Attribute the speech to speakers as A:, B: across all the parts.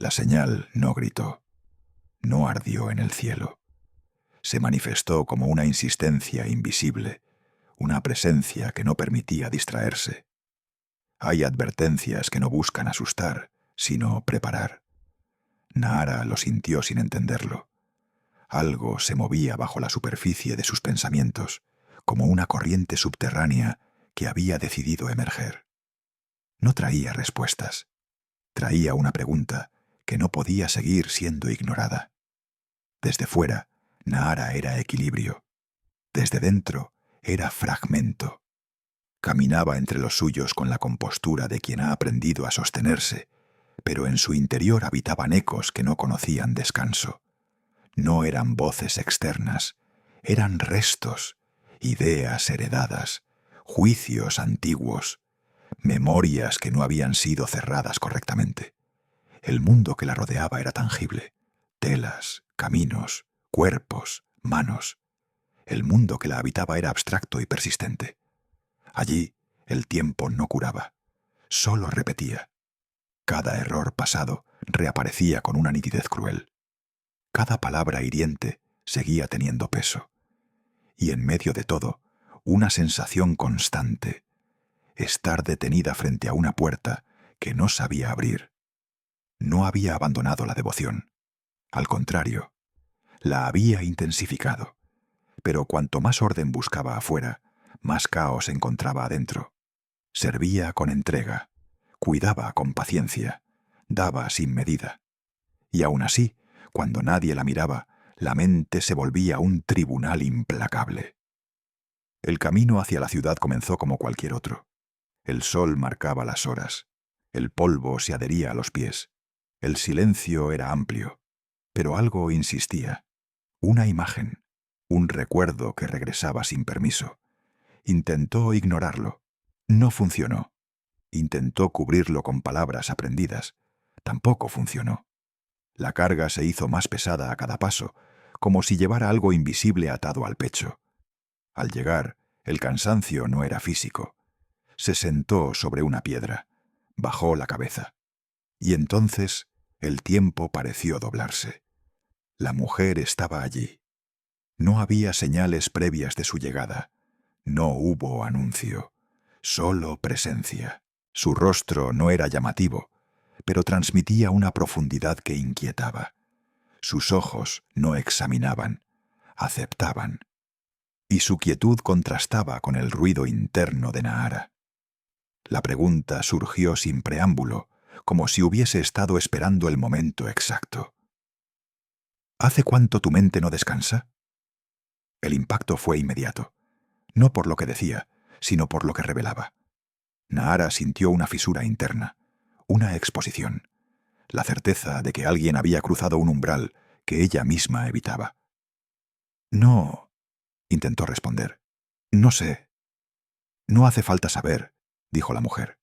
A: La señal no gritó, no ardió en el cielo. Se manifestó como una insistencia invisible, una presencia que no permitía distraerse. Hay advertencias que no buscan asustar, sino preparar. Nahara lo sintió sin entenderlo. Algo se movía bajo la superficie de sus pensamientos, como una corriente subterránea que había decidido emerger. No traía respuestas. Traía una pregunta que no podía seguir siendo ignorada. Desde fuera, Nahara era equilibrio. Desde dentro, era fragmento. Caminaba entre los suyos con la compostura de quien ha aprendido a sostenerse, pero en su interior habitaban ecos que no conocían descanso. No eran voces externas, eran restos, ideas heredadas, juicios antiguos, memorias que no habían sido cerradas correctamente. El mundo que la rodeaba era tangible, telas, caminos, cuerpos, manos. El mundo que la habitaba era abstracto y persistente. Allí el tiempo no curaba, solo repetía. Cada error pasado reaparecía con una nitidez cruel. Cada palabra hiriente seguía teniendo peso. Y en medio de todo, una sensación constante: estar detenida frente a una puerta que no sabía abrir. No había abandonado la devoción. Al contrario, la había intensificado. Pero cuanto más orden buscaba afuera, más caos encontraba adentro. Servía con entrega, cuidaba con paciencia, daba sin medida. Y aún así, cuando nadie la miraba, la mente se volvía un tribunal implacable. El camino hacia la ciudad comenzó como cualquier otro. El sol marcaba las horas. El polvo se adhería a los pies. El silencio era amplio. Pero algo insistía. Una imagen, un recuerdo que regresaba sin permiso. Intentó ignorarlo. No funcionó. Intentó cubrirlo con palabras aprendidas. Tampoco funcionó. La carga se hizo más pesada a cada paso, como si llevara algo invisible atado al pecho. Al llegar, el cansancio no era físico. Se sentó sobre una piedra, bajó la cabeza. Y entonces el tiempo pareció doblarse. La mujer estaba allí. No había señales previas de su llegada. No hubo anuncio, solo presencia. Su rostro no era llamativo, pero transmitía una profundidad que inquietaba. Sus ojos no examinaban, aceptaban. Y su quietud contrastaba con el ruido interno de Nahara. La pregunta surgió sin preámbulo, como si hubiese estado esperando el momento exacto. ¿Hace cuánto tu mente no descansa? El impacto fue inmediato, no por lo que decía, sino por lo que revelaba. Nahara sintió una fisura interna, una exposición, la certeza de que alguien había cruzado un umbral que ella misma evitaba. No, intentó responder. No sé. No hace falta saber, dijo la mujer.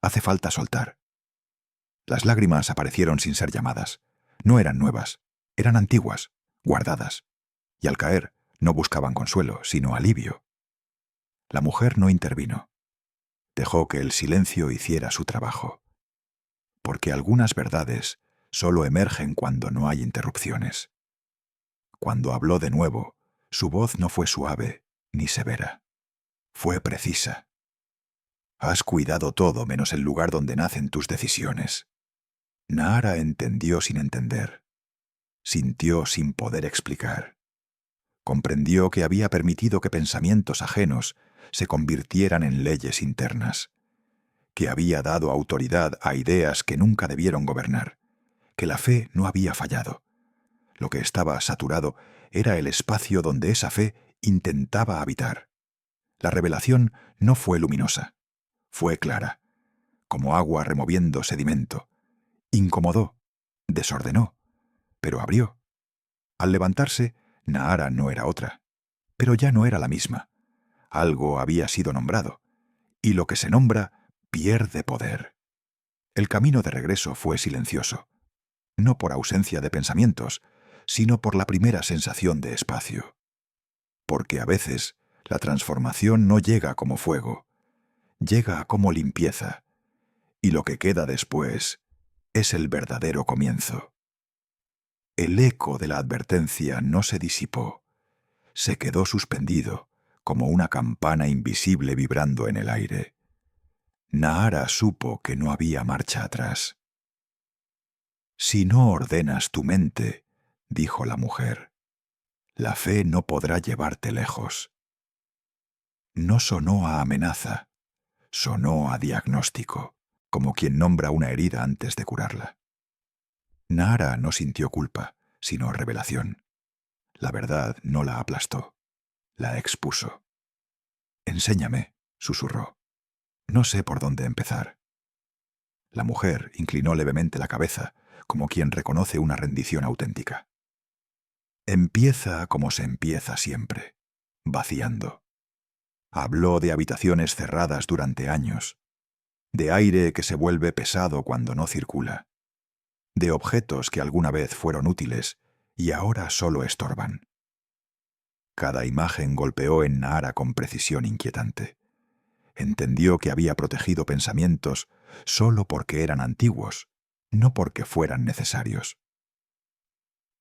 A: Hace falta soltar. Las lágrimas aparecieron sin ser llamadas. No eran nuevas, eran antiguas, guardadas. Y al caer, no buscaban consuelo, sino alivio. La mujer no intervino. Dejó que el silencio hiciera su trabajo. Porque algunas verdades solo emergen cuando no hay interrupciones. Cuando habló de nuevo, su voz no fue suave ni severa. Fue precisa. Has cuidado todo menos el lugar donde nacen tus decisiones. Nahara entendió sin entender. Sintió sin poder explicar. Comprendió que había permitido que pensamientos ajenos se convirtieran en leyes internas, que había dado autoridad a ideas que nunca debieron gobernar, que la fe no había fallado. Lo que estaba saturado era el espacio donde esa fe intentaba habitar. La revelación no fue luminosa, fue clara, como agua removiendo sedimento. Incomodó, desordenó, pero abrió. Al levantarse, Nahara no era otra, pero ya no era la misma. Algo había sido nombrado, y lo que se nombra pierde poder. El camino de regreso fue silencioso, no por ausencia de pensamientos, sino por la primera sensación de espacio. Porque a veces la transformación no llega como fuego, llega como limpieza, y lo que queda después es el verdadero comienzo. El eco de la advertencia no se disipó, se quedó suspendido como una campana invisible vibrando en el aire. Nahara supo que no había marcha atrás. «Si no ordenas tu mente», dijo la mujer, «la fe no podrá llevarte lejos». No sonó a amenaza, sonó a diagnóstico, como quien nombra una herida antes de curarla. Nahara no sintió culpa, sino revelación. La verdad no la aplastó, la expuso. «Enséñame», susurró. «No sé por dónde empezar». La mujer inclinó levemente la cabeza, como quien reconoce una rendición auténtica. «Empieza como se empieza siempre, vaciando». Habló de habitaciones cerradas durante años, de aire que se vuelve pesado cuando no circula, de objetos que alguna vez fueron útiles y ahora solo estorban. Cada imagen golpeó en Nahara con precisión inquietante. Entendió que había protegido pensamientos solo porque eran antiguos, no porque fueran necesarios.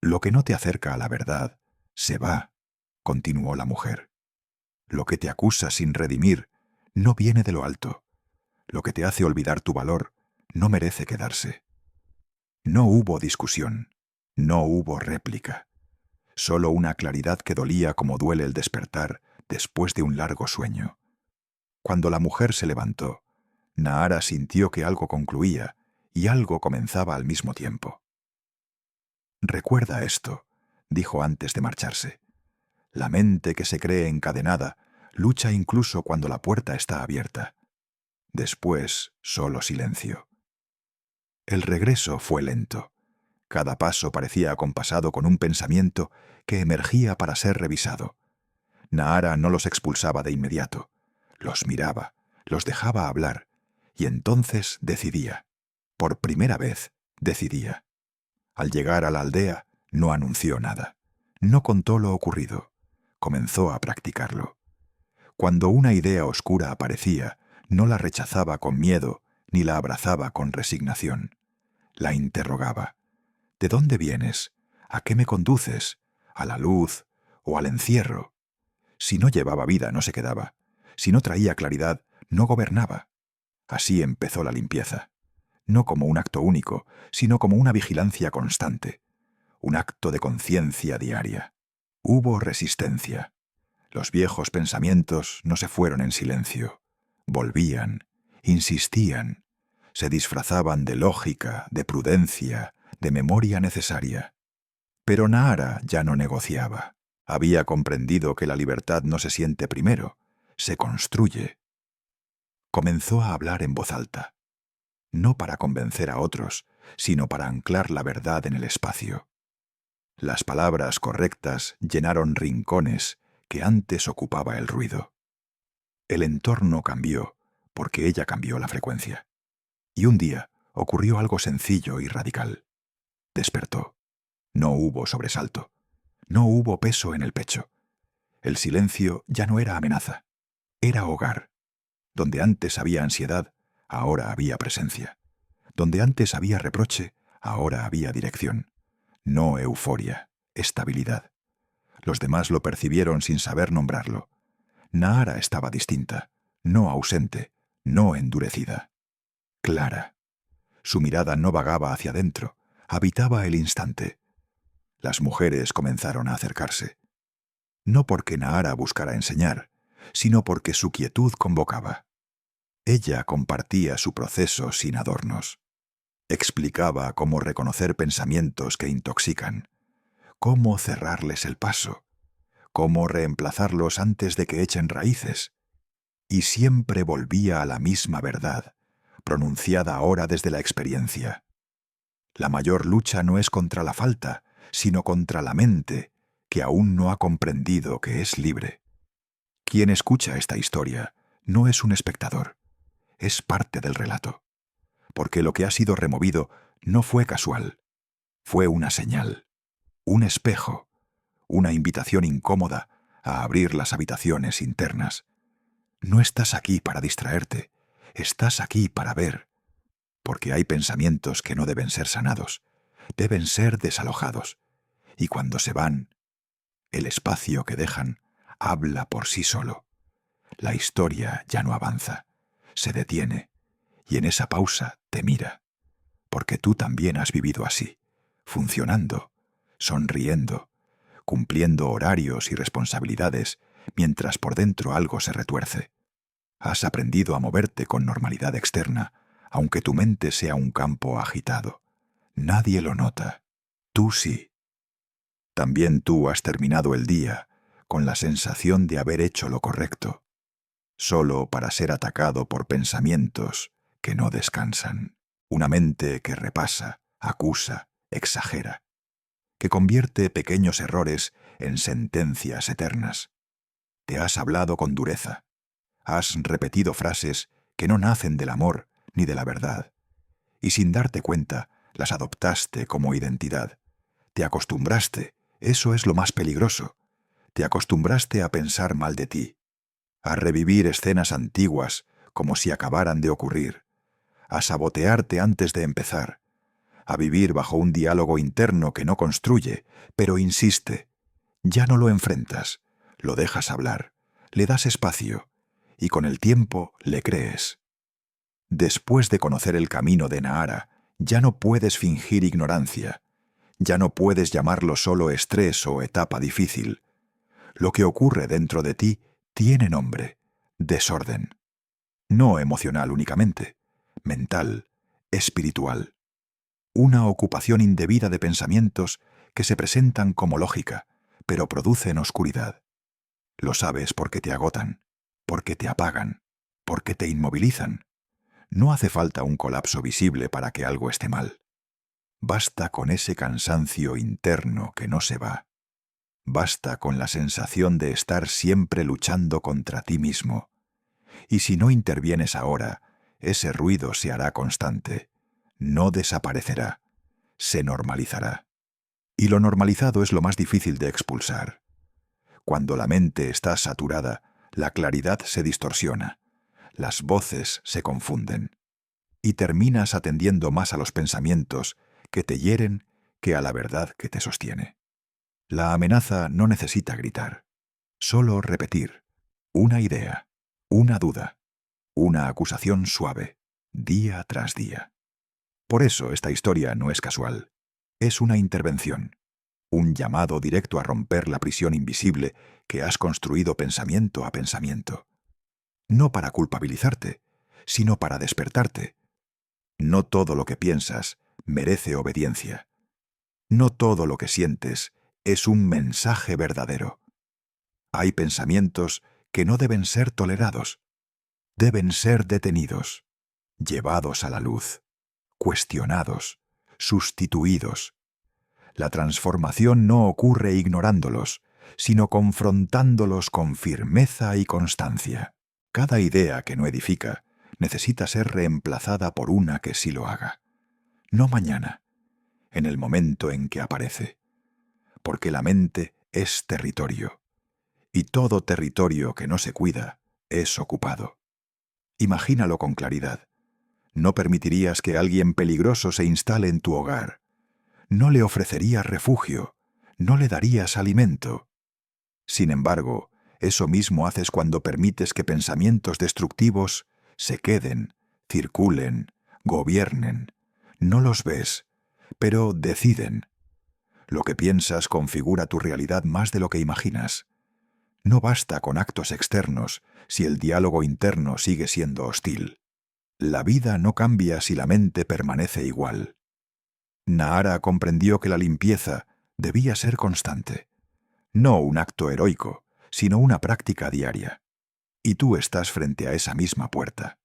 A: «Lo que no te acerca a la verdad se va», continuó la mujer. «Lo que te acusa sin redimir no viene de lo alto. Lo que te hace olvidar tu valor no merece quedarse». No hubo discusión, no hubo réplica, solo una claridad que dolía como duele el despertar después de un largo sueño. Cuando la mujer se levantó, Nahara sintió que algo concluía y algo comenzaba al mismo tiempo. «Recuerda esto», dijo antes de marcharse. «La mente que se cree encadenada lucha incluso cuando la puerta está abierta». Después, solo silencio. El regreso fue lento. Cada paso parecía acompasado con un pensamiento que emergía para ser revisado. Nahara no los expulsaba de inmediato. Los miraba, los dejaba hablar, y entonces decidía. Por primera vez, decidía. Al llegar a la aldea, no anunció nada. No contó lo ocurrido. Comenzó a practicarlo. Cuando una idea oscura aparecía, no la rechazaba con miedo ni la abrazaba con resignación. La interrogaba. ¿De dónde vienes? ¿A qué me conduces? ¿A la luz o al encierro? Si no llevaba vida, no se quedaba. Si no traía claridad, no gobernaba. Así empezó la limpieza. No como un acto único, sino como una vigilancia constante. Un acto de conciencia diaria. Hubo resistencia. Los viejos pensamientos no se fueron en silencio. Volvían, insistían, se disfrazaban de lógica, de prudencia, de memoria necesaria. Pero Nahara ya no negociaba. Había comprendido que la libertad no se siente primero, se construye. Comenzó a hablar en voz alta, no para convencer a otros, sino para anclar la verdad en el espacio. Las palabras correctas llenaron rincones que antes ocupaba el ruido. El entorno cambió, porque ella cambió la frecuencia. Y un día ocurrió algo sencillo y radical. Despertó. No hubo sobresalto. No hubo peso en el pecho. El silencio ya no era amenaza. Era hogar. Donde antes había ansiedad, ahora había presencia. Donde antes había reproche, ahora había dirección. No euforia, estabilidad. Los demás lo percibieron sin saber nombrarlo. Nahara estaba distinta, no ausente, no endurecida. Clara. Su mirada no vagaba hacia adentro, habitaba el instante. Las mujeres comenzaron a acercarse. No porque Nahara buscara enseñar, sino porque su quietud convocaba. Ella compartía su proceso sin adornos. Explicaba cómo reconocer pensamientos que intoxican, cómo cerrarles el paso, cómo reemplazarlos antes de que echen raíces. Y siempre volvía a la misma verdad, pronunciada ahora desde la experiencia. La mayor lucha no es contra la falta, sino contra la mente, que aún no ha comprendido que es libre. Quien escucha esta historia no es un espectador, es parte del relato, porque lo que ha sido removido no fue casual, fue una señal, un espejo, una invitación incómoda a abrir las habitaciones internas. No estás aquí para distraerte, estás aquí para ver. porque hay pensamientos que no deben ser sanados, deben ser desalojados, y cuando se van, el espacio que dejan habla por sí solo. La historia ya no avanza, se detiene, y en esa pausa te mira, porque tú también has vivido así, funcionando, sonriendo, cumpliendo horarios y responsabilidades, mientras por dentro algo se retuerce. Has aprendido a moverte con normalidad externa, aunque tu mente sea un campo agitado. Nadie lo nota. Tú sí. También tú has terminado el día con la sensación de haber hecho lo correcto, solo para ser atacado por pensamientos que no descansan. Una mente que repasa, acusa, exagera, que convierte pequeños errores en sentencias eternas. Te has hablado con dureza. Has repetido frases que no nacen del amor ni de la verdad, y sin darte cuenta las adoptaste como identidad. Te acostumbraste, eso es lo más peligroso. Te acostumbraste a pensar mal de ti, a revivir escenas antiguas como si acabaran de ocurrir, a sabotearte antes de empezar, a vivir bajo un diálogo interno que no construye, pero insiste. Ya no lo enfrentas, lo dejas hablar, le das espacio, y con el tiempo le crees. Después de conocer el camino de Nahara, ya no puedes fingir ignorancia, ya no puedes llamarlo solo estrés o etapa difícil. Lo que ocurre dentro de ti tiene nombre: desorden. No emocional únicamente, mental, espiritual. Una ocupación indebida de pensamientos que se presentan como lógica, pero producen oscuridad. Lo sabes porque te agotan, porque te apagan, porque te inmovilizan. No hace falta un colapso visible para que algo esté mal. Basta con ese cansancio interno que no se va. Basta con la sensación de estar siempre luchando contra ti mismo. Y si no intervienes ahora, ese ruido se hará constante. No desaparecerá. Se normalizará. Y lo normalizado es lo más difícil de expulsar. Cuando la mente está saturada, la claridad se distorsiona, las voces se confunden, y terminas atendiendo más a los pensamientos que te hieren que a la verdad que te sostiene. La amenaza no necesita gritar, solo repetir una idea, una duda, una acusación suave, día tras día. Por eso esta historia no es casual, es una intervención. Un llamado directo a romper la prisión invisible que has construido pensamiento a pensamiento. No para culpabilizarte, sino para despertarte. No todo lo que piensas merece obediencia. No todo lo que sientes es un mensaje verdadero. Hay pensamientos que no deben ser tolerados. Deben ser detenidos, llevados a la luz, cuestionados, sustituidos. La transformación no ocurre ignorándolos, sino confrontándolos con firmeza y constancia. Cada idea que no edifica necesita ser reemplazada por una que sí lo haga. No mañana, en el momento en que aparece. Porque la mente es territorio, y todo territorio que no se cuida es ocupado. Imagínalo con claridad. No permitirías que alguien peligroso se instale en tu hogar. No le ofrecerías refugio, no le darías alimento. Sin embargo, eso mismo haces cuando permites que pensamientos destructivos se queden, circulen, gobiernen. No los ves, pero deciden. Lo que piensas configura tu realidad más de lo que imaginas. No basta con actos externos si el diálogo interno sigue siendo hostil. La vida no cambia si la mente permanece igual. Nahara comprendió que la limpieza debía ser constante. No un acto heroico, sino una práctica diaria. Y tú estás frente a esa misma puerta.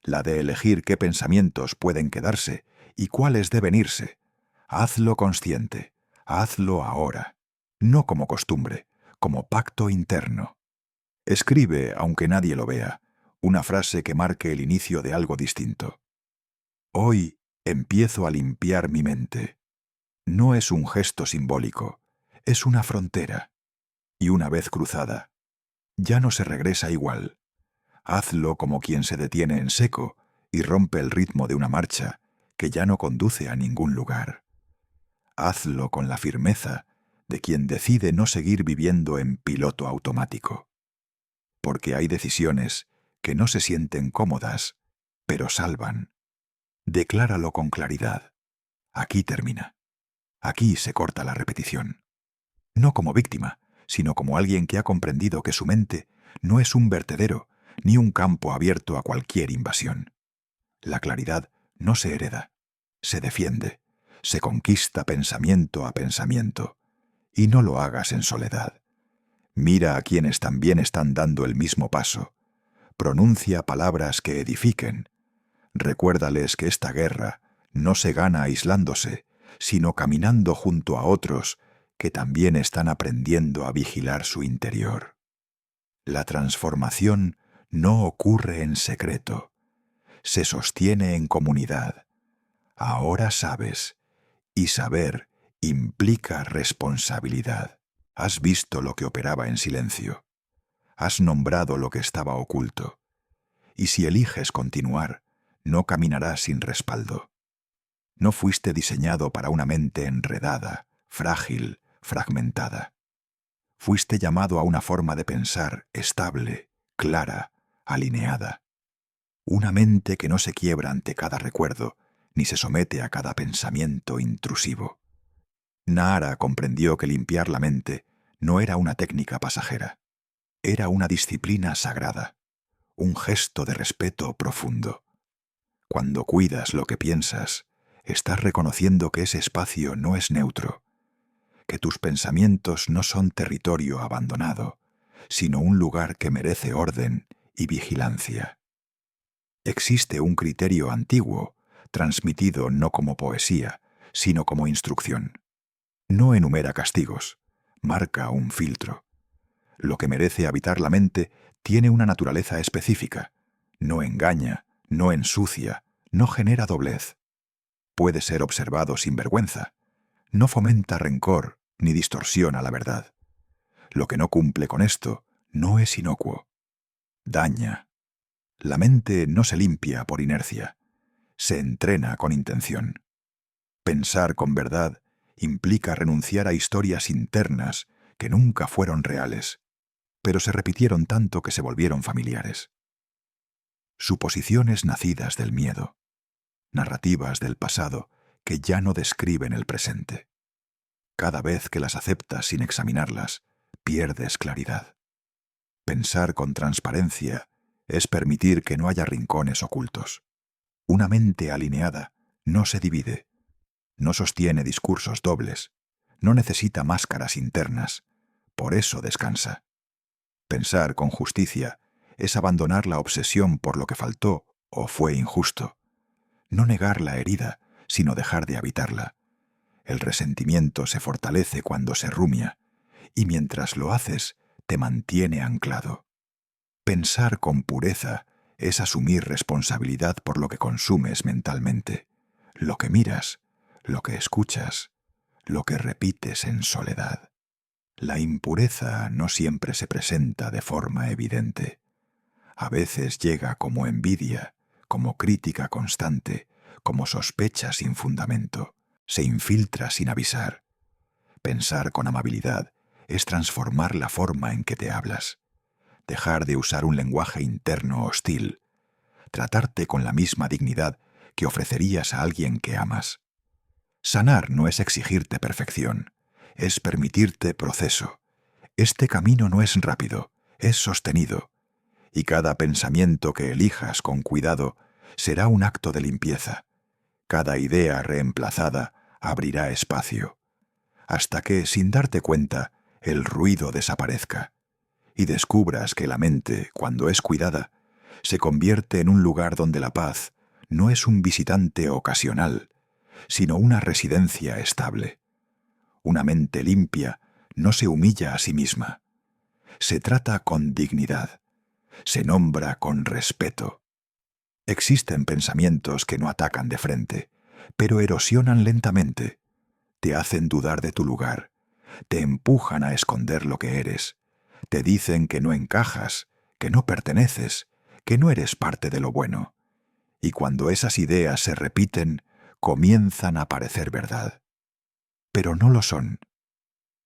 A: La de elegir qué pensamientos pueden quedarse y cuáles deben irse. Hazlo consciente. Hazlo ahora. No como costumbre, como pacto interno. Escribe, aunque nadie lo vea, una frase que marque el inicio de algo distinto. Hoy empiezo a limpiar mi mente. No es un gesto simbólico, es una frontera. Y una vez cruzada, ya no se regresa igual. Hazlo como quien se detiene en seco y rompe el ritmo de una marcha que ya no conduce a ningún lugar. Hazlo con la firmeza de quien decide no seguir viviendo en piloto automático. Porque hay decisiones que no se sienten cómodas, pero salvan. Decláralo con claridad. Aquí termina. Aquí se corta la repetición. No como víctima, sino como alguien que ha comprendido que su mente no es un vertedero ni un campo abierto a cualquier invasión. La claridad no se hereda, se defiende, se conquista pensamiento a pensamiento. Y no lo hagas en soledad. Mira a quienes también están dando el mismo paso. Pronuncia palabras que edifiquen. Recuérdales que esta guerra no se gana aislándose, sino caminando junto a otros que también están aprendiendo a vigilar su interior. La transformación no ocurre en secreto, se sostiene en comunidad. Ahora sabes, y saber implica responsabilidad. Has visto lo que operaba en silencio. Has nombrado lo que estaba oculto. Y si eliges continuar, no caminarás sin respaldo. No fuiste diseñado para una mente enredada, frágil, fragmentada. Fuiste llamado a una forma de pensar estable, clara, alineada. Una mente que no se quiebra ante cada recuerdo, ni se somete a cada pensamiento intrusivo. Nahara comprendió que limpiar la mente no era una técnica pasajera. Era una disciplina sagrada, un gesto de respeto profundo. Cuando cuidas lo que piensas, estás reconociendo que ese espacio no es neutro, que tus pensamientos no son territorio abandonado, sino un lugar que merece orden y vigilancia. Existe un criterio antiguo, transmitido no como poesía, sino como instrucción. No enumera castigos, marca un filtro. Lo que merece habitar la mente tiene una naturaleza específica. No engaña, no ensucia, no genera doblez. Puede ser observado sin vergüenza. No fomenta rencor ni distorsiona la verdad. Lo que no cumple con esto no es inocuo. Daña. La mente no se limpia por inercia. Se entrena con intención. Pensar con verdad implica renunciar a historias internas que nunca fueron reales, pero se repitieron tanto que se volvieron familiares. Suposiciones nacidas del miedo, narrativas del pasado que ya no describen el presente. Cada vez que las aceptas sin examinarlas, pierdes claridad. Pensar con transparencia es permitir que no haya rincones ocultos. Una mente alineada no se divide, no sostiene discursos dobles, no necesita máscaras internas, por eso descansa. Pensar con justicia es abandonar la obsesión por lo que faltó o fue injusto. No negar la herida, sino dejar de habitarla. El resentimiento se fortalece cuando se rumia, y mientras lo haces, te mantiene anclado. Pensar con pureza es asumir responsabilidad por lo que consumes mentalmente, lo que miras, lo que escuchas, lo que repites en soledad. La impureza no siempre se presenta de forma evidente. A veces llega como envidia, como crítica constante, como sospecha sin fundamento. Se infiltra sin avisar. Pensar con amabilidad es transformar la forma en que te hablas. Dejar de usar un lenguaje interno hostil. Tratarte con la misma dignidad que ofrecerías a alguien que amas. Sanar no es exigirte perfección, es permitirte proceso. Este camino no es rápido, es sostenido, y cada pensamiento que elijas con cuidado será un acto de limpieza. Cada idea reemplazada abrirá espacio, hasta que, sin darte cuenta, el ruido desaparezca, y descubras que la mente, cuando es cuidada, se convierte en un lugar donde la paz no es un visitante ocasional, sino una residencia estable. Una mente limpia no se humilla a sí misma. Se trata con dignidad. Se nombra con respeto. Existen pensamientos que no atacan de frente, pero erosionan lentamente. Te hacen dudar de tu lugar. Te empujan a esconder lo que eres. Te dicen que no encajas, que no perteneces, que no eres parte de lo bueno. Y cuando esas ideas se repiten, comienzan a parecer verdad. Pero no lo son.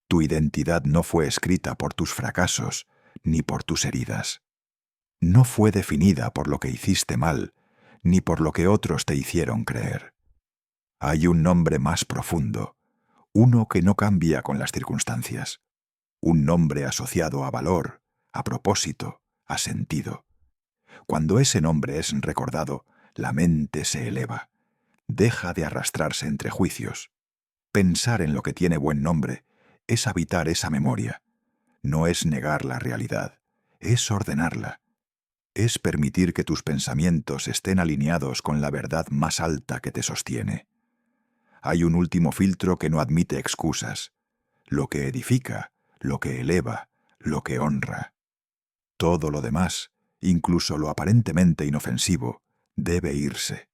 A: Tu identidad no fue escrita por tus fracasos ni por tus heridas. No fue definida por lo que hiciste mal, ni por lo que otros te hicieron creer. Hay un nombre más profundo, uno que no cambia con las circunstancias, un nombre asociado a valor, a propósito, a sentido. Cuando ese nombre es recordado, la mente se eleva, deja de arrastrarse entre juicios. Pensar en lo que tiene buen nombre es habitar esa memoria, no es negar la realidad, es ordenarla. Es permitir que tus pensamientos estén alineados con la verdad más alta que te sostiene. Hay un último filtro que no admite excusas, lo que edifica, lo que eleva, lo que honra. Todo lo demás, incluso lo aparentemente inofensivo, debe irse.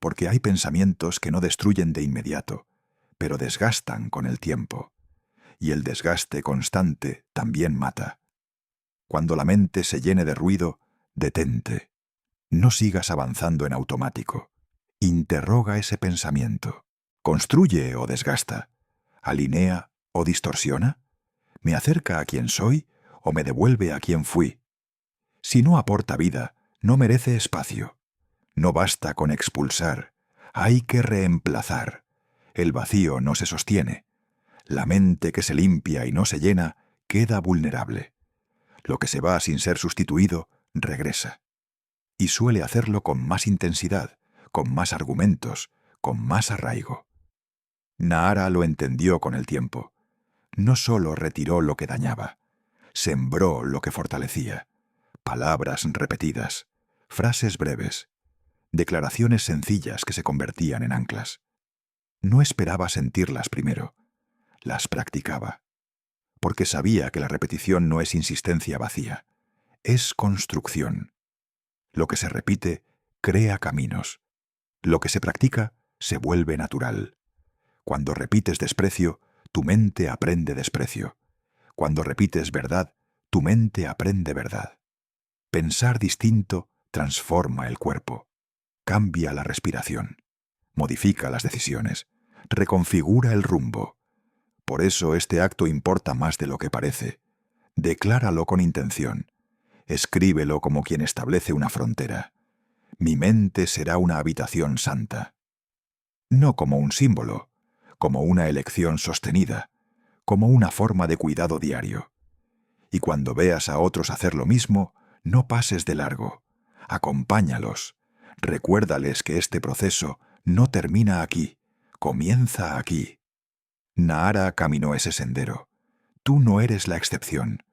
A: Porque hay pensamientos que no destruyen de inmediato, pero desgastan con el tiempo. Y el desgaste constante también mata. Cuando la mente se llene de ruido, detente. No sigas avanzando en automático. Interroga ese pensamiento. ¿Construye o desgasta? ¿Alinea o distorsiona? ¿Me acerca a quien soy o me devuelve a quien fui? Si no aporta vida, no merece espacio. No basta con expulsar, hay que reemplazar. El vacío no se sostiene. La mente que se limpia y no se llena queda vulnerable. Lo que se va sin ser sustituido regresa. Y suele hacerlo con más intensidad, con más argumentos, con más arraigo. Nahara lo entendió con el tiempo. No solo retiró lo que dañaba, sembró lo que fortalecía. Palabras repetidas, frases breves, declaraciones sencillas que se convertían en anclas. No esperaba sentirlas primero, las practicaba, porque sabía que la repetición no es insistencia vacía, es construcción. Lo que se repite crea caminos. Lo que se practica se vuelve natural. Cuando repites desprecio, tu mente aprende desprecio. Cuando repites verdad, tu mente aprende verdad. Pensar distinto transforma el cuerpo, cambia la respiración, modifica las decisiones, reconfigura el rumbo. Por eso este acto importa más de lo que parece. Decláralo con intención. Escríbelo como quien establece una frontera. Mi mente será una habitación santa. No como un símbolo, como una elección sostenida, como una forma de cuidado diario. Y cuando veas a otros hacer lo mismo, no pases de largo. Acompáñalos. Recuérdales que este proceso no termina aquí, comienza aquí. Nahara caminó ese sendero. Tú no eres la excepción.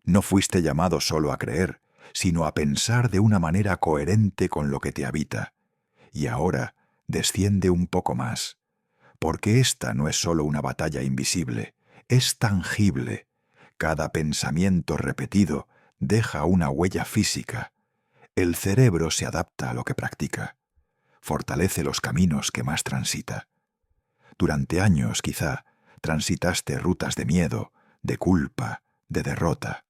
A: No fuiste llamado solo a creer, sino a pensar de una manera coherente con lo que te habita. Y ahora desciende un poco más, porque esta no es solo una batalla invisible, es tangible. Cada pensamiento repetido deja una huella física. El cerebro se adapta a lo que practica. Fortalece los caminos que más transita. Durante años, quizá, transitaste rutas de miedo, de culpa, de derrota.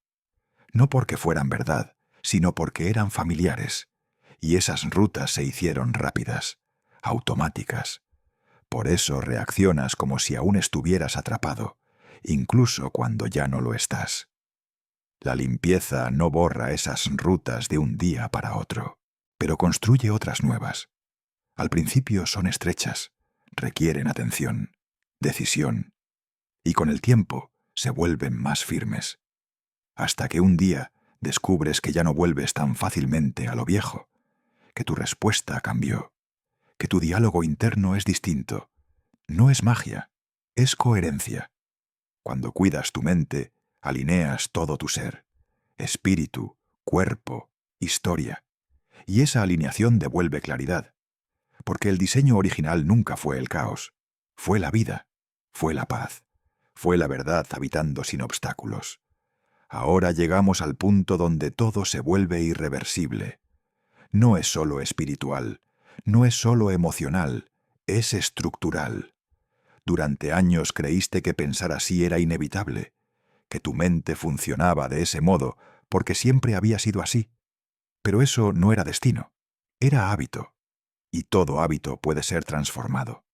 A: No porque fueran verdad, sino porque eran familiares. Y esas rutas se hicieron rápidas, automáticas. Por eso reaccionas como si aún estuvieras atrapado, incluso cuando ya no lo estás. La limpieza no borra esas rutas de un día para otro, pero construye otras nuevas. Al principio son estrechas, requieren atención, decisión, y con el tiempo se vuelven más firmes, hasta que un día descubres que ya no vuelves tan fácilmente a lo viejo, que tu respuesta cambió, que tu diálogo interno es distinto. No es magia, es coherencia. Cuando cuidas tu mente, alineas todo tu ser, espíritu, cuerpo, historia, y esa alineación devuelve claridad, porque el diseño original nunca fue el caos, fue la vida, fue la paz, fue la verdad habitando sin obstáculos. Ahora llegamos al punto donde todo se vuelve irreversible. No es solo espiritual, no es solo emocional, es estructural. Durante años creíste que pensar así era inevitable, que tu mente funcionaba de ese modo porque siempre había sido así. Pero eso no era destino, era hábito. y todo hábito puede ser transformado.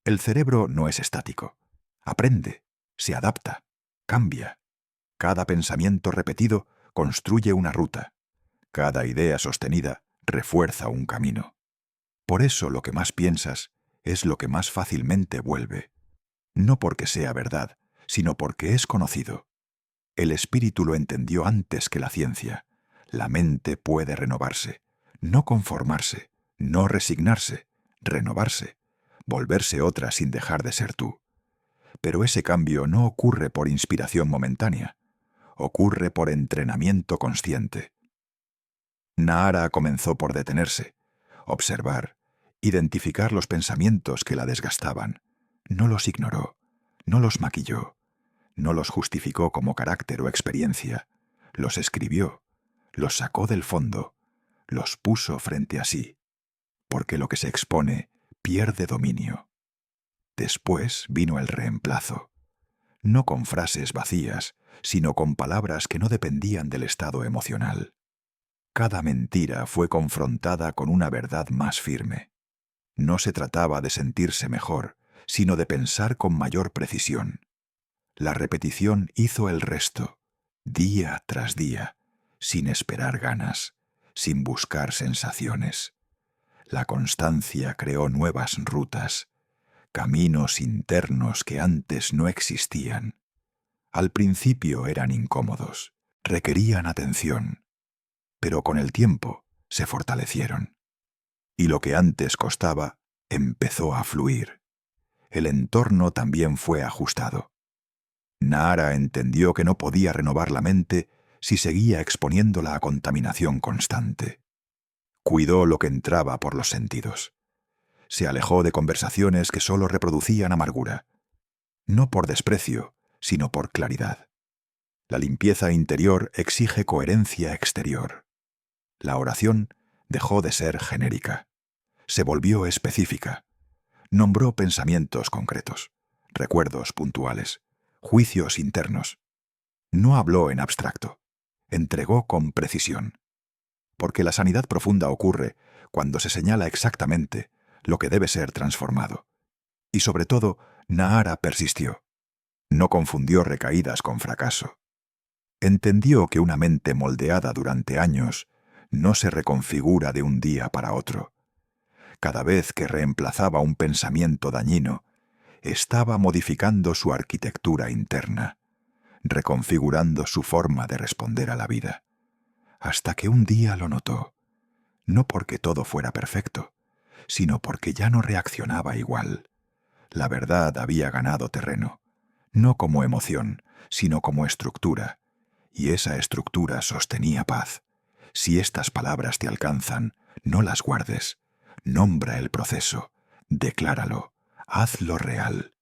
A: El cerebro no es estático. Aprende, se adapta, cambia. Cada pensamiento repetido construye una ruta. Cada idea sostenida refuerza un camino. Por eso lo que más piensas es lo que más fácilmente vuelve. No porque sea verdad, sino porque es conocido. El espíritu lo entendió antes que la ciencia. La mente puede renovarse, no conformarse, no resignarse, renovarse, volverse otra sin dejar de ser tú. Pero ese cambio no ocurre por inspiración momentánea, ocurre por entrenamiento consciente. Nahara comenzó por detenerse, observar, identificar los pensamientos que la desgastaban. No los ignoró, no los maquilló, no los justificó como carácter o experiencia. Los escribió, los sacó del fondo, los puso frente a sí, porque lo que se expone pierde dominio. Después vino el reemplazo, no con frases vacías, sino con palabras que no dependían del estado emocional. Cada mentira fue confrontada con una verdad más firme. No se trataba de sentirse mejor, sino de pensar con mayor precisión. La repetición hizo el resto, día tras día, sin esperar ganas, sin buscar sensaciones. La constancia creó nuevas rutas, caminos internos que antes no existían. Al principio eran incómodos, requerían atención, pero con el tiempo se fortalecieron. Y lo que antes costaba empezó a fluir. El entorno también fue ajustado. Nahara entendió que no podía renovar la mente si seguía exponiéndola a contaminación constante. Cuidó lo que entraba por los sentidos. Se alejó de conversaciones que solo reproducían amargura. No por desprecio, sino por claridad. La limpieza interior exige coherencia exterior. La oración dejó de ser genérica. Se volvió específica. Nombró pensamientos concretos, recuerdos puntuales, juicios internos. No habló en abstracto. Entregó con precisión. Porque la sanidad profunda ocurre cuando se señala exactamente lo que debe ser transformado. Y sobre todo, Nahara persistió. No confundió recaídas con fracaso. Entendió que una mente moldeada durante años no se reconfigura de un día para otro. Cada vez que reemplazaba un pensamiento dañino, estaba modificando su arquitectura interna, reconfigurando su forma de responder a la vida. Hasta que un día lo notó, no porque todo fuera perfecto, sino porque ya no reaccionaba igual. La verdad había ganado terreno, no como emoción, sino como estructura, y esa estructura sostenía paz. Si estas palabras te alcanzan, no las guardes. Nombra el proceso, decláralo, hazlo real,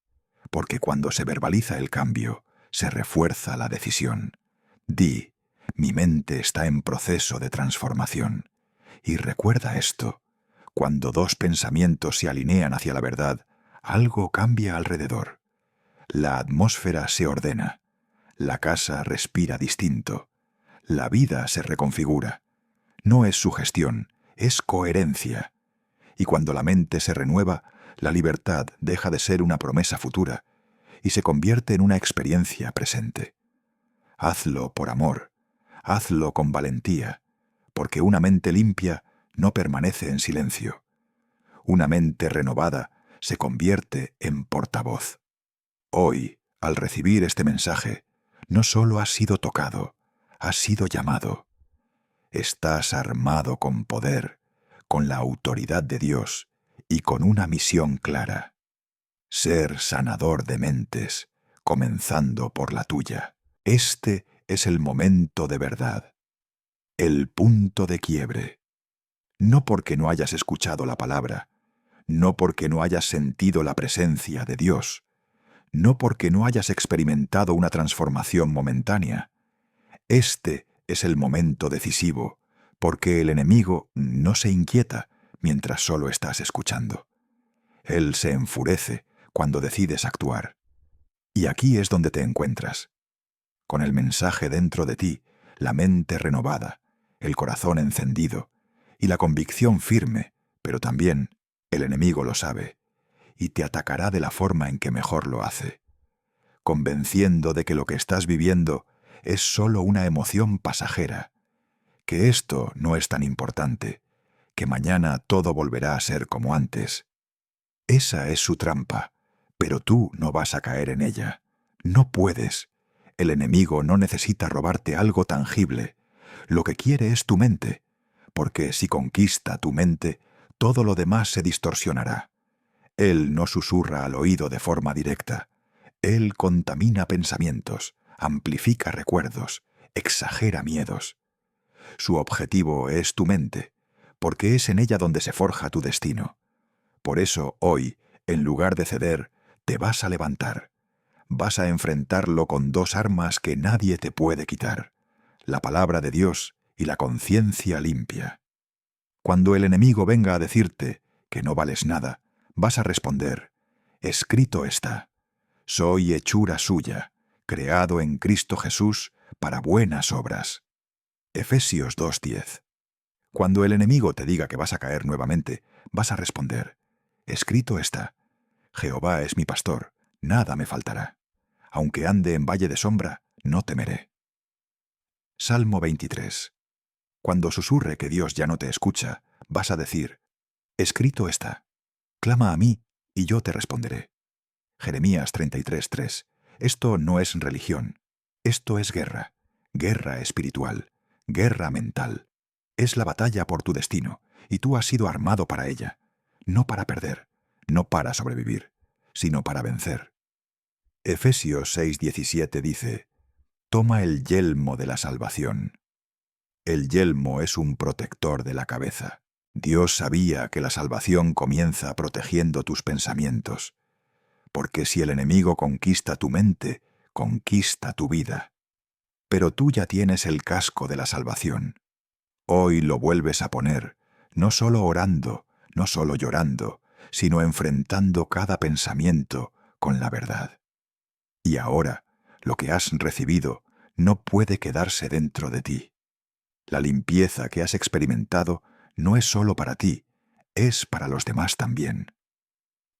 A: porque cuando se verbaliza el cambio, se refuerza la decisión. Di, mi mente está en proceso de transformación. Y recuerda esto, cuando dos pensamientos se alinean hacia la verdad, algo cambia alrededor. La atmósfera se ordena, la casa respira distinto, la vida se reconfigura. No es sugestión, es coherencia. Y cuando la mente se renueva, la libertad deja de ser una promesa futura y se convierte en una experiencia presente. Hazlo por amor, hazlo con valentía, porque una mente limpia no permanece en silencio. Una mente renovada se convierte en portavoz. Hoy, al recibir este mensaje, no solo has sido tocado, has sido llamado. Estás armado con poder, con la autoridad de Dios y con una misión clara. Ser sanador de mentes, comenzando por la tuya. Este es el momento de verdad, el punto de quiebre. No porque no hayas escuchado la palabra, no porque no hayas sentido la presencia de Dios, no porque no hayas experimentado una transformación momentánea. Este es el momento decisivo, porque el enemigo no se inquieta mientras solo estás escuchando. Él se enfurece cuando decides actuar. Y aquí es donde te encuentras, con el mensaje dentro de ti, la mente renovada, el corazón encendido y la convicción firme, pero también El enemigo lo sabe, y te atacará de la forma en que mejor lo hace, convenciendo de que lo que estás viviendo es solo una emoción pasajera, que esto no es tan importante, que mañana todo volverá a ser como antes. Esa es su trampa, pero tú no vas a caer en ella. No puedes. El enemigo no necesita robarte algo tangible. Lo que quiere es tu mente, porque si conquista tu mente, todo lo demás se distorsionará. Él no susurra al oído de forma directa. Él contamina pensamientos, amplifica recuerdos, exagera miedos. Su objetivo es tu mente, porque es en ella donde se forja tu destino. Por eso hoy, en lugar de ceder, te vas a levantar. Vas a enfrentarlo con dos armas que nadie te puede quitar: la palabra de Dios y la conciencia limpia. Cuando el enemigo venga a decirte que no vales nada, vas a responder: escrito está, soy hechura suya, creado en Cristo Jesús para buenas obras. Efesios 2:10. Cuando el enemigo te diga que vas a caer nuevamente, vas a responder: escrito está, Jehová es mi pastor, nada me faltará. Aunque ande en valle de sombra, no temeré. Salmo 23. Cuando susurre que Dios ya no te escucha, vas a decir: escrito está, clama a mí y yo te responderé. Jeremías 33:3. Esto no es religión, esto es guerra, guerra espiritual, guerra mental. Es la batalla por tu destino, y tú has sido armado para ella, no para perder, no para sobrevivir, sino para vencer. Efesios 6:17 dice: toma el yelmo de la salvación. El yelmo es un protector de la cabeza. Dios sabía que la salvación comienza protegiendo tus pensamientos, porque si el enemigo conquista tu mente, conquista tu vida. Pero tú ya tienes el casco de la salvación. Hoy lo vuelves a poner, no solo orando, no solo llorando, sino enfrentando cada pensamiento con la verdad. Y ahora, lo que has recibido no puede quedarse dentro de ti. La limpieza que has experimentado no es solo para ti, es para los demás también.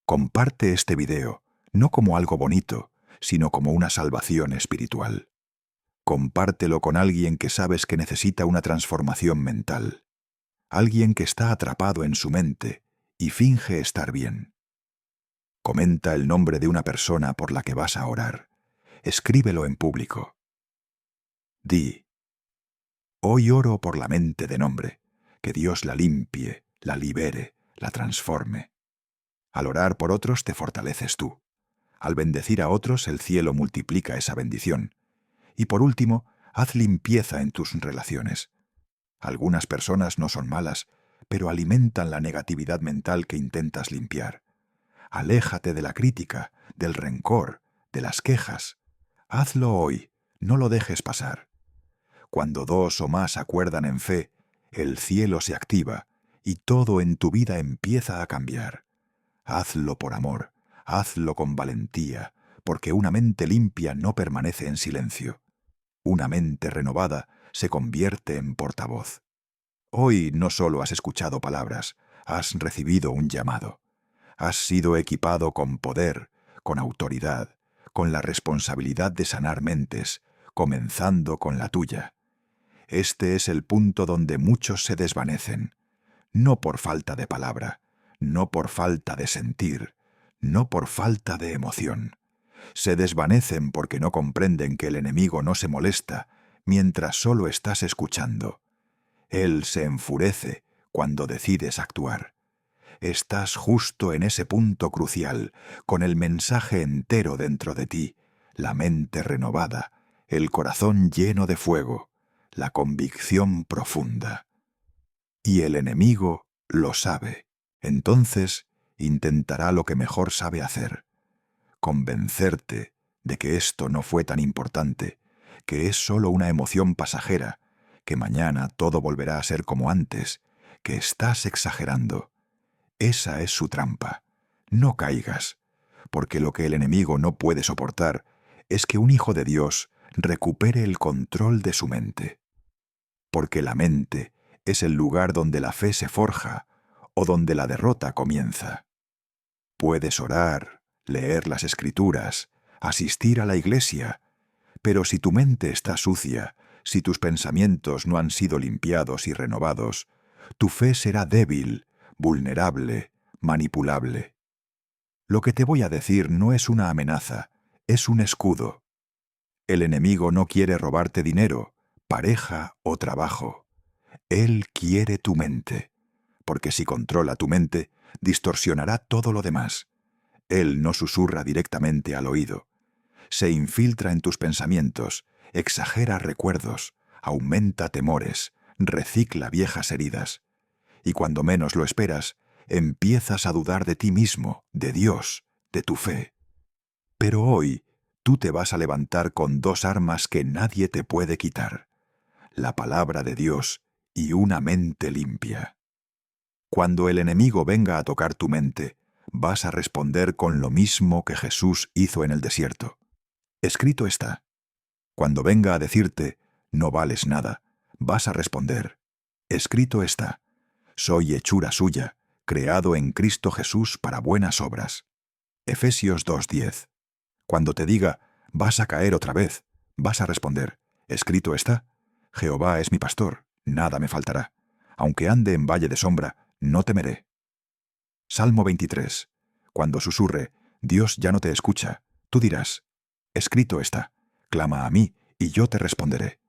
A: Comparte este video, no como algo bonito, sino como una salvación espiritual. Compártelo con alguien que sabes que necesita una transformación mental. Alguien que está atrapado en su mente y finge estar bien. Comenta el nombre de una persona por la que vas a orar. Escríbelo en público. Di: hoy oro por la mente de nombre, que Dios la limpie, la libere, la transforme. Al orar por otros te fortaleces tú. Al bendecir a otros el cielo multiplica esa bendición. Y por último, haz limpieza en tus relaciones. Algunas personas no son malas, pero alimentan la negatividad mental que intentas limpiar. Aléjate de la crítica, del rencor, de las quejas. Hazlo hoy, no lo dejes pasar. Cuando dos o más acuerdan en fe, el cielo se activa y todo en tu vida empieza a cambiar. Hazlo por amor, hazlo con valentía, porque una mente limpia no permanece en silencio. Una mente renovada se convierte en portavoz. Hoy no solo has escuchado palabras, has recibido un llamado. Has sido equipado con poder, con autoridad, con la responsabilidad de sanar mentes, comenzando con la tuya. Este es el punto donde muchos se desvanecen, no por falta de palabra, no por falta de sentir, no por falta de emoción. Se desvanecen porque no comprenden que el enemigo no se molesta mientras solo estás escuchando. Él se enfurece cuando decides actuar. Estás justo en ese punto crucial, con el mensaje entero dentro de ti, la mente renovada, el corazón lleno de fuego, la convicción profunda. Y el enemigo lo sabe. Entonces intentará lo que mejor sabe hacer: convencerte de que esto no fue tan importante, que es solo una emoción pasajera, que mañana todo volverá a ser como antes, que estás exagerando. Esa es su trampa. No caigas, porque lo que el enemigo no puede soportar es que un hijo de Dios recupere el control de su mente. Porque la mente es el lugar donde la fe se forja. o donde la derrota comienza. Puedes orar, leer las Escrituras, asistir a la iglesia, pero si tu mente está sucia, si tus pensamientos no han sido limpiados y renovados, tu fe será débil, vulnerable, manipulable. Lo que te voy a decir no es una amenaza, es un escudo. El enemigo no quiere robarte dinero, pareja o trabajo. Él quiere tu mente, porque si controla tu mente, distorsionará todo lo demás. Él no susurra directamente al oído. Se infiltra en tus pensamientos, exagera recuerdos, aumenta temores, recicla viejas heridas. Y cuando menos lo esperas, empiezas a dudar de ti mismo, de Dios, de tu fe. Pero hoy, tú te vas a levantar con dos armas que nadie te puede quitar: la palabra de Dios y una mente limpia. Cuando el enemigo venga a tocar tu mente, vas a responder con lo mismo que Jesús hizo en el desierto. Escrito está. Cuando venga a decirte, no vales nada, vas a responder. Escrito está. Soy hechura suya, creado en Cristo Jesús para buenas obras. Efesios 2:10. Cuando te diga, vas a caer otra vez, vas a responder. Escrito está. Jehová es mi pastor, nada me faltará. Aunque ande en valle de sombra, no temeré. Salmo 23. Cuando susurre, Dios ya no te escucha, tú dirás, escrito está, clama a mí y yo te responderé.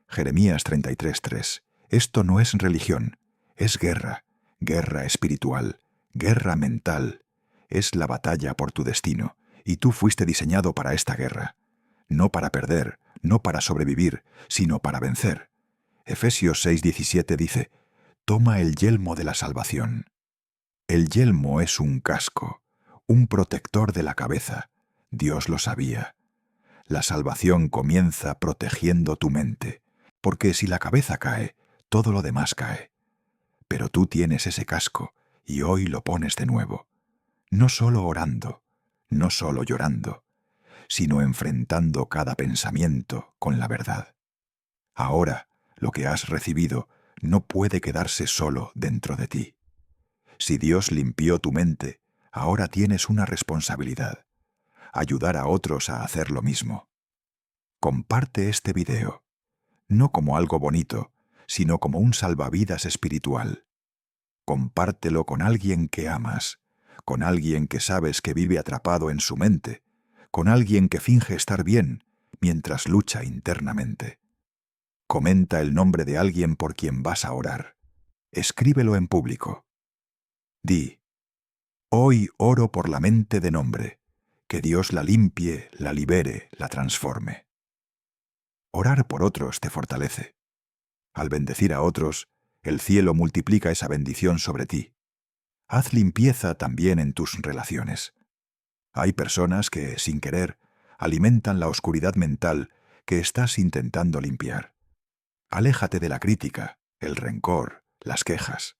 A: Jeremías 33:3. Esto no es religión, es guerra, guerra espiritual, guerra mental. Es la batalla por tu destino, y tú fuiste diseñado para esta guerra. No para perder, no para sobrevivir, sino para vencer. Efesios 6:17 dice, toma el yelmo de la salvación. El yelmo es un casco, un protector de la cabeza. Dios lo sabía. La salvación comienza protegiendo tu mente, porque si la cabeza cae, todo lo demás cae. Pero tú tienes ese casco y hoy lo pones de nuevo. No solo orando, no solo llorando, sino enfrentando cada pensamiento con la verdad. Ahora, lo que has recibido no puede quedarse solo dentro de ti. Si Dios limpió tu mente, ahora tienes una responsabilidad: ayudar a otros a hacer lo mismo. Comparte este video, no como algo bonito, sino como un salvavidas espiritual. Compártelo con alguien que amas, con alguien que sabes que vive atrapado en su mente, con alguien que finge estar bien mientras lucha internamente. Comenta el nombre de alguien por quien vas a orar. Escríbelo en público. Di, hoy oro por la mente de nombre, que Dios la limpie, la libere, la transforme. Orar por otros te fortalece. Al bendecir a otros, el cielo multiplica esa bendición sobre ti. Haz limpieza también en tus relaciones. Hay personas que, sin querer, alimentan la oscuridad mental que estás intentando limpiar. Aléjate de la crítica, el rencor, las quejas.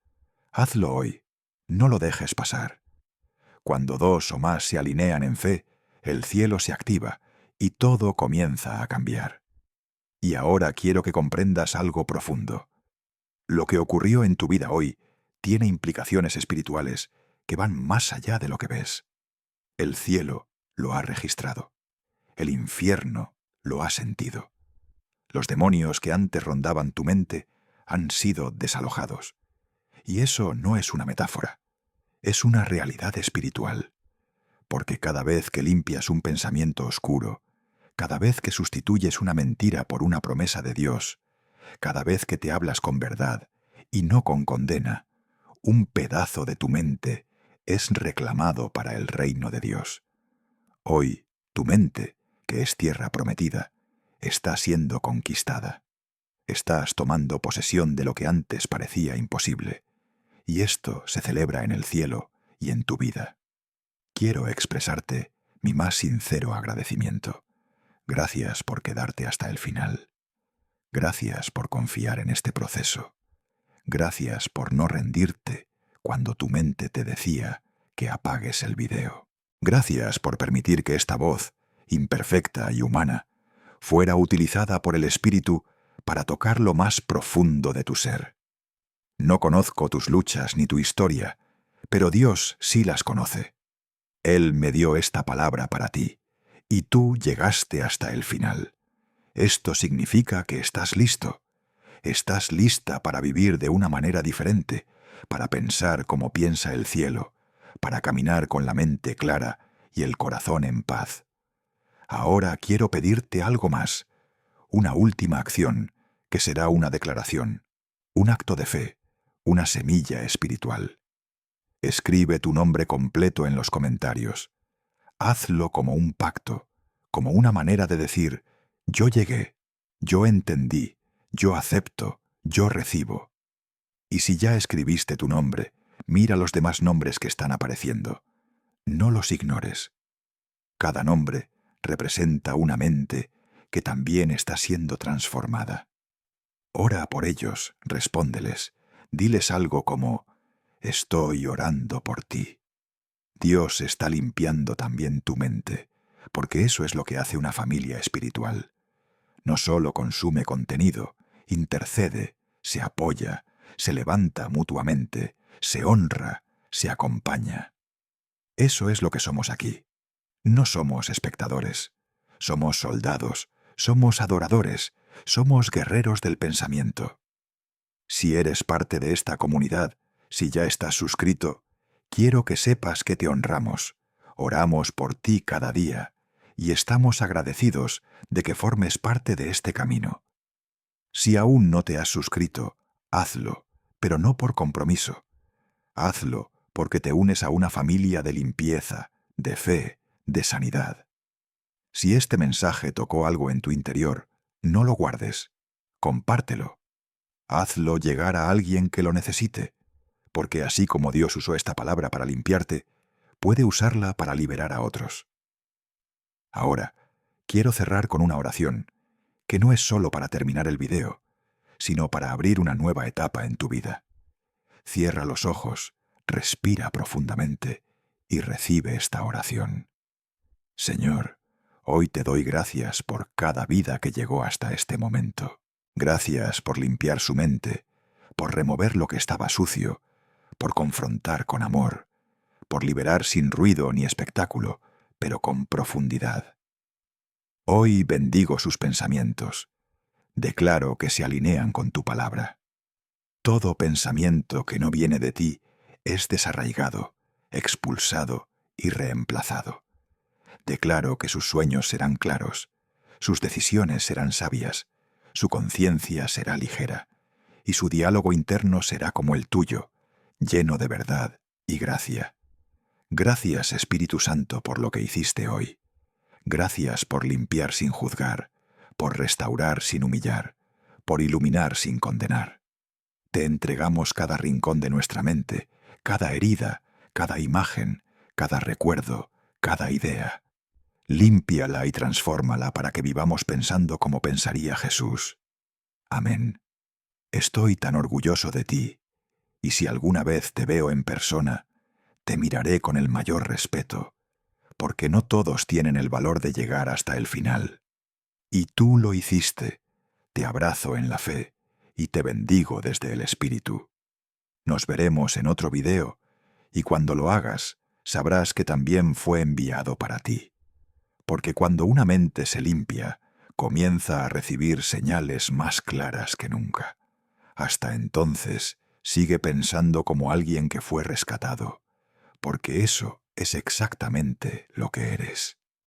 A: Hazlo hoy. No lo dejes pasar. Cuando dos o más se alinean en fe, el cielo se activa y todo comienza a cambiar. Y ahora quiero que comprendas algo profundo. Lo que ocurrió en tu vida hoy tiene implicaciones espirituales que van más allá de lo que ves. El cielo lo ha registrado. El infierno lo ha sentido. Los demonios que antes rondaban tu mente han sido desalojados. Y eso no es una metáfora, es una realidad espiritual. Porque cada vez que limpias un pensamiento oscuro, cada vez que sustituyes una mentira por una promesa de Dios, cada vez que te hablas con verdad y no con condena, un pedazo de tu mente es reclamado para el reino de Dios. Hoy, tu mente, que es tierra prometida, está siendo conquistada. Estás tomando posesión de lo que antes parecía imposible. Y esto se celebra en el cielo y en tu vida. Quiero expresarte mi más sincero agradecimiento. Gracias por quedarte hasta el final. Gracias por confiar en este proceso. Gracias por no rendirte cuando tu mente te decía que apagues el video. Gracias por permitir que esta voz, imperfecta y humana, fuera utilizada por el Espíritu para tocar lo más profundo de tu ser. No conozco tus luchas ni tu historia, pero Dios sí las conoce. Él me dio esta palabra para ti, y tú llegaste hasta el final. Esto significa que estás listo. Estás lista para vivir de una manera diferente, para pensar como piensa el cielo, para caminar con la mente clara y el corazón en paz. Ahora quiero pedirte algo más, una última acción, que será una declaración, un acto de fe, una semilla espiritual. Escribe tu nombre completo en los comentarios. Hazlo como un pacto, como una manera de decir, yo llegué, yo entendí, yo acepto, yo recibo. Y si ya escribiste tu nombre, mira los demás nombres que están apareciendo. No los ignores. Cada nombre representa una mente que también está siendo transformada. Ora por ellos, respóndeles, diles algo como, estoy orando por ti. Dios está limpiando también tu mente, porque eso es lo que hace una familia espiritual. No solo consume contenido, intercede, se apoya, se levanta mutuamente, se honra, se acompaña. Eso es lo que somos aquí. No somos espectadores, somos soldados, somos adoradores, somos guerreros del pensamiento. Si eres parte de esta comunidad, si ya estás suscrito, quiero que sepas que te honramos, oramos por ti cada día y estamos agradecidos de que formes parte de este camino. Si aún no te has suscrito, hazlo, pero no por compromiso. Hazlo porque te unes a una familia de limpieza, de fe, de sanidad. Si este mensaje tocó algo en tu interior, no lo guardes, compártelo. Hazlo llegar a alguien que lo necesite, porque así como Dios usó esta palabra para limpiarte, puede usarla para liberar a otros. Ahora, quiero cerrar con una oración, que no es solo para terminar el video, sino para abrir una nueva etapa en tu vida. Cierra los ojos, respira profundamente y recibe esta oración. Señor, hoy te doy gracias por cada vida que llegó hasta este momento. Gracias por limpiar su mente, por remover lo que estaba sucio, por confrontar con amor, por liberar sin ruido ni espectáculo, pero con profundidad. Hoy bendigo sus pensamientos. Declaro que se alinean con tu palabra. Todo pensamiento que no viene de ti es desarraigado, expulsado y reemplazado. Declaro que sus sueños serán claros, sus decisiones serán sabias, su conciencia será ligera, y su diálogo interno será como el tuyo, lleno de verdad y gracia. Gracias, Espíritu Santo, por lo que hiciste hoy. Gracias por limpiar sin juzgar, por restaurar sin humillar, por iluminar sin condenar. Te entregamos cada rincón de nuestra mente, cada herida, cada imagen, cada recuerdo, cada idea. Límpiala y transfórmala para que vivamos pensando como pensaría Jesús. Amén. Estoy tan orgulloso de ti, y si alguna vez te veo en persona, te miraré con el mayor respeto, porque no todos tienen el valor de llegar hasta el final. Y tú lo hiciste. Te abrazo en la fe y te bendigo desde el Espíritu. Nos veremos en otro video, y cuando lo hagas, sabrás que también fue enviado para ti. Porque cuando una mente se limpia, comienza a recibir señales más claras que nunca. Hasta entonces, sigue pensando como alguien que fue rescatado, porque eso es exactamente lo que eres.